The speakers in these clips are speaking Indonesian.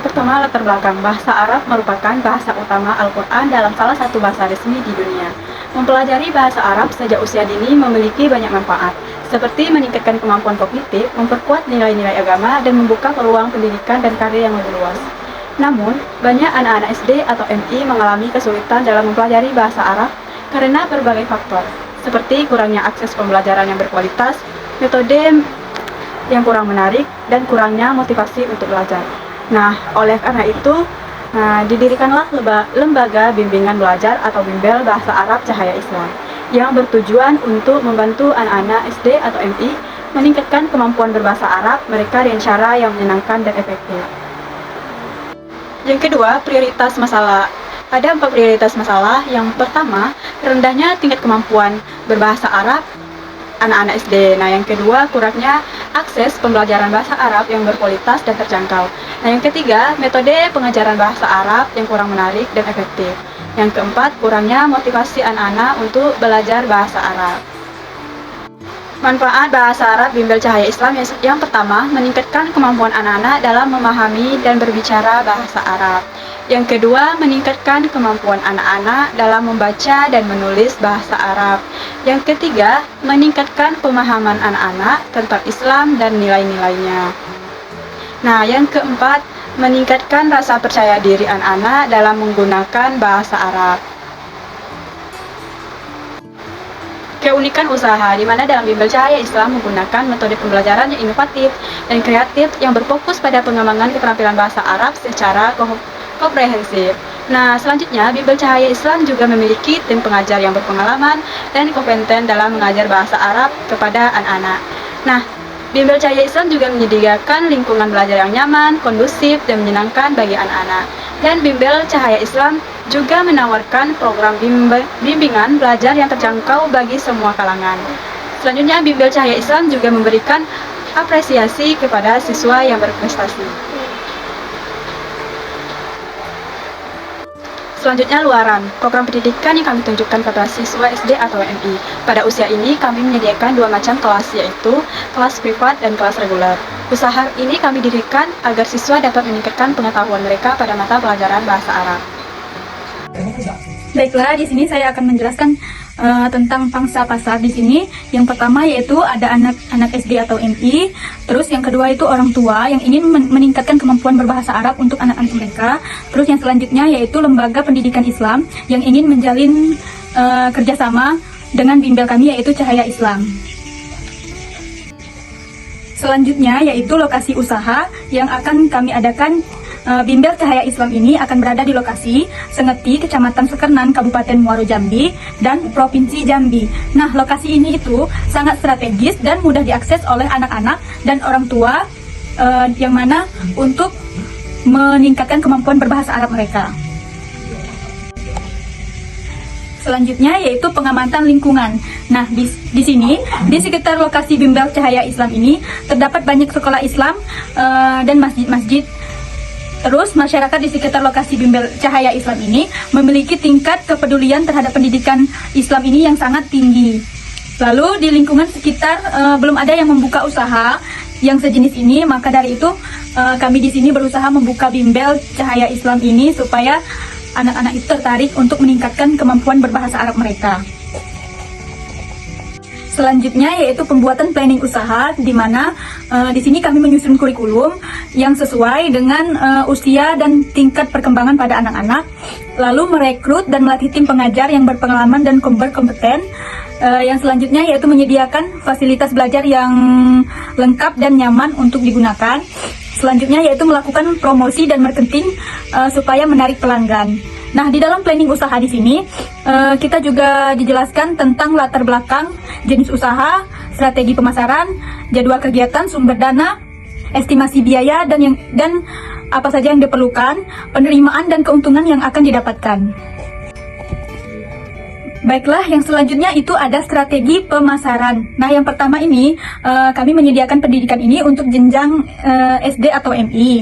Yang pertama, latar belakang. Bahasa Arab merupakan bahasa utama Al-Quran dalam salah satu bahasa resmi di dunia. Mempelajari bahasa Arab sejak usia dini memiliki banyak manfaat, seperti meningkatkan kemampuan kognitif, memperkuat nilai-nilai agama, dan membuka peluang pendidikan dan karir yang lebih luas. Namun, banyak anak-anak SD atau MI mengalami kesulitan dalam mempelajari bahasa Arab karena berbagai faktor, seperti kurangnya akses pembelajaran yang berkualitas, metode yang kurang menarik, dan kurangnya motivasi untuk belajar. Nah, oleh karena itu, didirikanlah lembaga bimbingan belajar atau bimbel bahasa Arab Cahaya Islam yang bertujuan untuk membantu anak-anak SD atau MI meningkatkan kemampuan berbahasa Arab mereka dengan cara yang menyenangkan dan efektif. Yang kedua, prioritas masalah. Ada 4 prioritas masalah. Yang pertama, rendahnya tingkat kemampuan berbahasa Arab anak-anak SD. Nah, yang kedua, kurangnya akses pembelajaran bahasa Arab yang berkualitas dan terjangkau. Nah, yang ketiga, metode pengajaran bahasa Arab yang kurang menarik dan efektif. Yang keempat, kurangnya motivasi anak-anak untuk belajar bahasa Arab. Manfaat bahasa Arab bimbel Cahaya Islam yang pertama, meningkatkan kemampuan anak-anak dalam memahami dan berbicara bahasa Arab. Yang kedua, meningkatkan kemampuan anak-anak dalam membaca dan menulis bahasa Arab. Yang ketiga, meningkatkan pemahaman anak-anak tentang Islam dan nilai-nilainya. Nah, yang keempat, meningkatkan rasa percaya diri anak-anak dalam menggunakan bahasa Arab. Keunikan usaha, di mana dalam bimbel Cahaya Islam menggunakan metode pembelajaran yang inovatif dan kreatif yang berfokus pada pengembangan keterampilan bahasa Arab secara komprehensif. Nah, selanjutnya, bimbel Cahaya Islam juga memiliki tim pengajar yang berpengalaman dan kompeten dalam mengajar bahasa Arab kepada anak-anak. Nah, bimbel Cahaya Islam juga menyediakan lingkungan belajar yang nyaman, kondusif, dan menyenangkan bagi anak-anak. Dan bimbel Cahaya Islam juga menawarkan program bimbingan belajar yang terjangkau bagi semua kalangan. Selanjutnya, bimbel Cahaya Islam juga memberikan apresiasi kepada siswa yang berprestasi. Selanjutnya, luaran. Program pendidikan yang kami tunjukkan kepada siswa SD atau MI. Pada usia ini, kami menyediakan 2 macam kelas, yaitu kelas privat dan kelas reguler. Usaha ini kami dirikan agar siswa dapat meningkatkan pengetahuan mereka pada mata pelajaran bahasa Arab. Baiklah, di sini saya akan menjelaskan tentang pangsa pasar di sini. Yang pertama yaitu ada anak-anak SD atau MI. Terus yang kedua itu orang tua yang ingin meningkatkan kemampuan berbahasa Arab untuk anak-anak mereka. Terus yang selanjutnya yaitu lembaga pendidikan Islam yang ingin menjalin kerjasama dengan bimbel kami yaitu Cahaya Islam. Selanjutnya yaitu lokasi usaha yang akan kami adakan. Bimbel Cahaya Islam ini akan berada di lokasi Sengeti, Kecamatan Sekernan, Kabupaten Muaro Jambi, dan Provinsi Jambi. Nah, lokasi ini itu sangat strategis dan mudah diakses oleh anak-anak dan orang tua yang mana untuk meningkatkan kemampuan berbahasa Arab mereka. Selanjutnya yaitu pengamatan lingkungan. Nah, di sini di sekitar lokasi bimbel Cahaya Islam ini terdapat banyak sekolah Islam dan masjid-masjid. Terus, masyarakat di sekitar lokasi bimbel Cahaya Islam ini memiliki tingkat kepedulian terhadap pendidikan Islam ini yang sangat tinggi. Lalu, di lingkungan sekitar belum ada yang membuka usaha yang sejenis ini, maka dari itu kami di sini berusaha membuka bimbel Cahaya Islam ini supaya anak-anak itu tertarik untuk meningkatkan kemampuan berbahasa Arab mereka. Selanjutnya yaitu pembuatan planning usaha, di mana di sini kami menyusun kurikulum yang sesuai dengan usia dan tingkat perkembangan pada anak-anak, lalu merekrut dan melatih tim pengajar yang berpengalaman dan berkompeten. Yang selanjutnya yaitu menyediakan fasilitas belajar yang lengkap dan nyaman untuk digunakan. Selanjutnya yaitu melakukan promosi dan marketing supaya menarik pelanggan. Nah, di dalam planning usaha di sini kita juga dijelaskan tentang latar belakang, jenis usaha, strategi pemasaran, jadwal kegiatan, sumber dana, estimasi biaya dan apa saja yang diperlukan, penerimaan dan keuntungan yang akan didapatkan. Baiklah, yang selanjutnya itu ada strategi pemasaran. Nah, yang pertama ini kami menyediakan pendidikan ini untuk jenjang SD atau MI.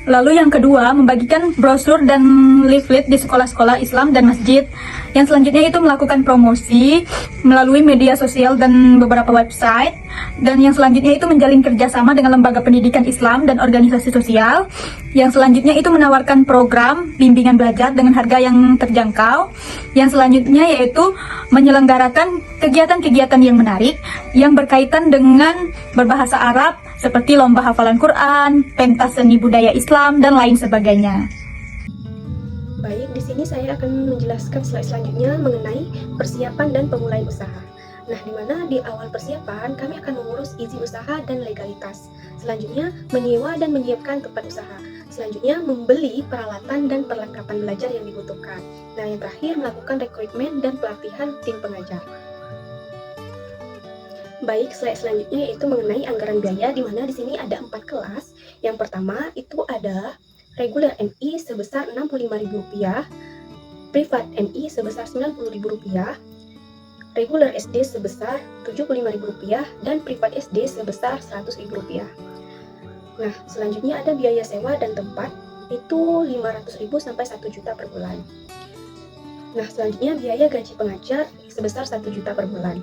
Lalu yang kedua, membagikan brosur dan leaflet di sekolah-sekolah Islam dan masjid. Yang selanjutnya itu melakukan promosi melalui media sosial dan beberapa website. Dan yang selanjutnya itu menjalin kerjasama dengan lembaga pendidikan Islam dan organisasi sosial. Yang selanjutnya itu menawarkan program bimbingan belajar dengan harga yang terjangkau. Yang selanjutnya yaitu menyelenggarakan kegiatan-kegiatan yang menarik yang berkaitan dengan berbahasa Arab seperti lomba hafalan Quran, pentas seni budaya Islam, dan lain sebagainya. Baik, di sini saya akan menjelaskan slide selanjutnya mengenai persiapan dan pemulaian usaha. Nah, di mana di awal persiapan kami akan mengurus izin usaha dan legalitas. Selanjutnya, menyewa dan menyiapkan tempat usaha. Selanjutnya, membeli peralatan dan perlengkapan belajar yang dibutuhkan. Nah, yang terakhir, melakukan rekrutmen dan pelatihan tim pengajar. Baik, slide selanjutnya yaitu mengenai anggaran biaya, di mana di sini ada 4 kelas. Yang pertama itu ada reguler MI sebesar Rp65.000, privat MI sebesar Rp90.000, reguler SD sebesar Rp75.000, dan privat SD sebesar Rp100.000. Nah, selanjutnya ada biaya sewa dan tempat, itu Rp500.000 sampai Rp1 juta per bulan. Nah, selanjutnya biaya gaji pengajar sebesar Rp1 juta per bulan.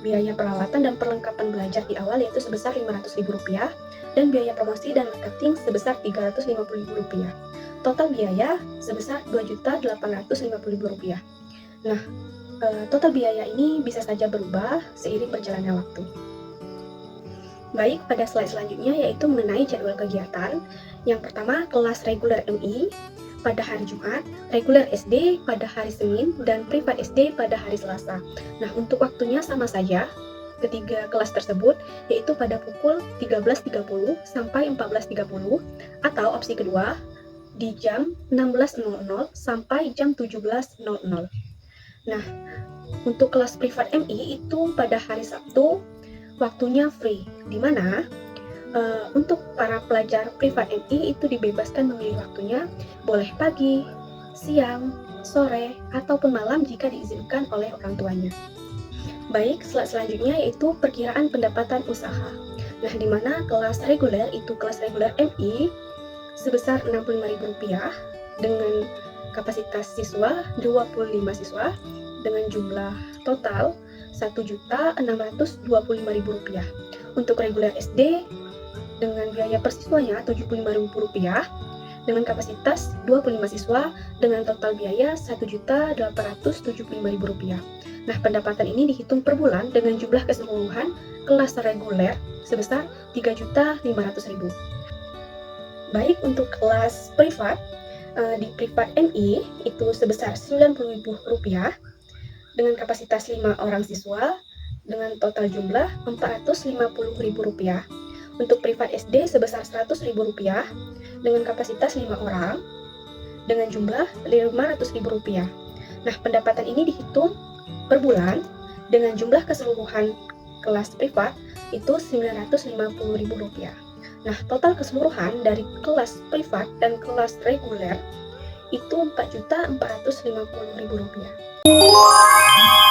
Biaya peralatan dan perlengkapan belajar di awal yaitu sebesar Rp500.000, dan biaya promosi dan marketing sebesar Rp350.000. Total biaya sebesar Rp2.850.000. Nah, total biaya ini bisa saja berubah seiring berjalannya waktu. Baik, pada slide selanjutnya yaitu mengenai jadwal kegiatan. Yang pertama, kelas reguler MI pada hari Jumat, reguler SD pada hari Senin, dan privat SD pada hari Selasa. Nah, untuk waktunya sama saja ketiga kelas tersebut, yaitu pada pukul 13.30 sampai 14.30, atau opsi kedua di jam 16.00 sampai jam 17.00. Nah, untuk kelas privat MI itu pada hari Sabtu, waktunya free, di mana untuk para pelajar privat MI itu dibebaskan memilih waktunya, boleh pagi, siang, sore, ataupun malam jika diizinkan oleh orang tuanya. Baik, slide selanjutnya yaitu perkiraan pendapatan usaha. Nah, di mana kelas reguler itu kelas reguler MI sebesar Rp65.000 dengan kapasitas siswa 25 siswa dengan jumlah total Rp1.625.000. Untuk reguler SD dengan biaya per siswanya Rp75.000 dengan kapasitas 25 siswa dengan total biaya Rp1.875.000. Nah, pendapatan ini dihitung per bulan dengan jumlah keseluruhan kelas reguler sebesar Rp3.500.000. Baik, untuk kelas privat, di privat MI itu sebesar Rp90.000 dengan kapasitas 5 orang siswa dengan total jumlah Rp450.000. Untuk privat SD sebesar Rp100.000 dengan kapasitas 5 orang dengan jumlah Rp500.000. Nah, pendapatan ini dihitung per bulan dengan jumlah keseluruhan kelas privat itu Rp950.000. Nah, total keseluruhan dari kelas privat dan kelas reguler itu Rp4.450.000.